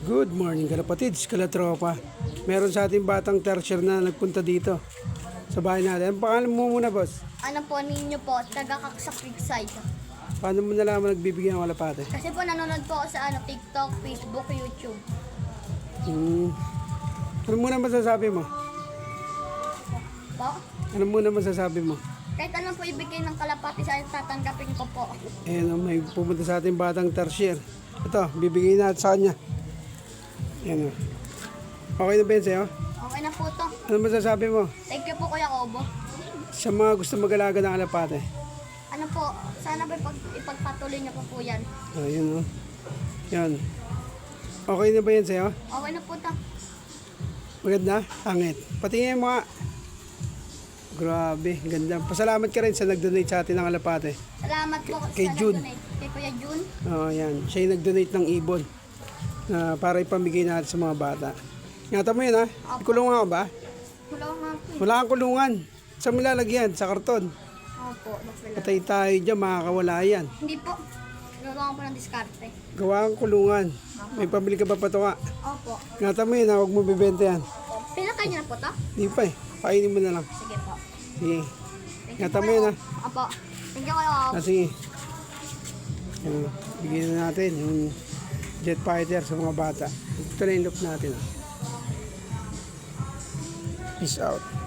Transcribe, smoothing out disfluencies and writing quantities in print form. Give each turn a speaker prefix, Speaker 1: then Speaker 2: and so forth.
Speaker 1: Good morning kalapatids, kalatropa. Meron sa ating batang tertiary na nagpunta dito sa bahay natin. Ang pangalan mo muna, boss?
Speaker 2: Ano po ninyo po, taga-Kaksak Side.
Speaker 1: Paano mo nalaman nagbibigyan ng kalapate?
Speaker 2: Kasi po nanonood po ako sa TikTok, Facebook, YouTube.
Speaker 1: Ano muna masasabi mo?
Speaker 2: Po?
Speaker 1: Ano muna masasabi mo?
Speaker 2: Kahit ano po ibigay ng kalapati sa akin, tatanggapin ko po.
Speaker 1: Ayan, may pumunta sa ating batang tertiary. Ito, bibigyan natin sa kanya. Ayan. Okay na ba yun sa'yo?
Speaker 2: Okay na po to.
Speaker 1: Ano masasabi mo
Speaker 2: Thank you po Kuya Kobo.
Speaker 1: sa mga gusto mag-alaga ng kalapate?
Speaker 2: Ano po, sana po ipagpatuloy niyo po yan.
Speaker 1: Ayun, Yan. Okay na ba yan sa'yo?
Speaker 2: Okay na po to.
Speaker 1: Maganda? Angit. Patingin mo nga. Grabe, ganda. Pasalamat ka rin sa nag-donate sa atin ng kalapate.
Speaker 2: Salamat po
Speaker 1: Kay
Speaker 2: sa
Speaker 1: June.
Speaker 2: nag-donate. Kay Kuya June.
Speaker 1: Oo, yan. Siya yung nag-donate ng ibon na para ipamigay natin sa mga bata. Ingatan mo yun, ha? Kulungan ka ba?
Speaker 2: Wala nga po.
Speaker 1: Wala kang kulungan. Saan mo lalagyan? Sa karton.
Speaker 2: Opo, wala.
Speaker 1: Patay tayo dyan, makakawala yan.
Speaker 2: Hindi po. Gagawa ko po ng diskarte.
Speaker 1: Gawa kang kulungan. May pamili ka ba patuka?
Speaker 2: Opo.
Speaker 1: Ingatan mo yun, ha? Huwag mo bibenta yan.
Speaker 2: Pinakay niyo na po to?
Speaker 1: Di pa eh. Kainin mo na lang.
Speaker 2: Sige po.
Speaker 1: Sige.
Speaker 2: Thank you
Speaker 1: Ingatan
Speaker 2: po,
Speaker 1: mo yun, ha?
Speaker 2: Opo. Thank you Kuya Kobo.
Speaker 1: Sige. Yan, bigyan na natin yung jet fighter sa mga bata. Ito na yung look natin. Peace out.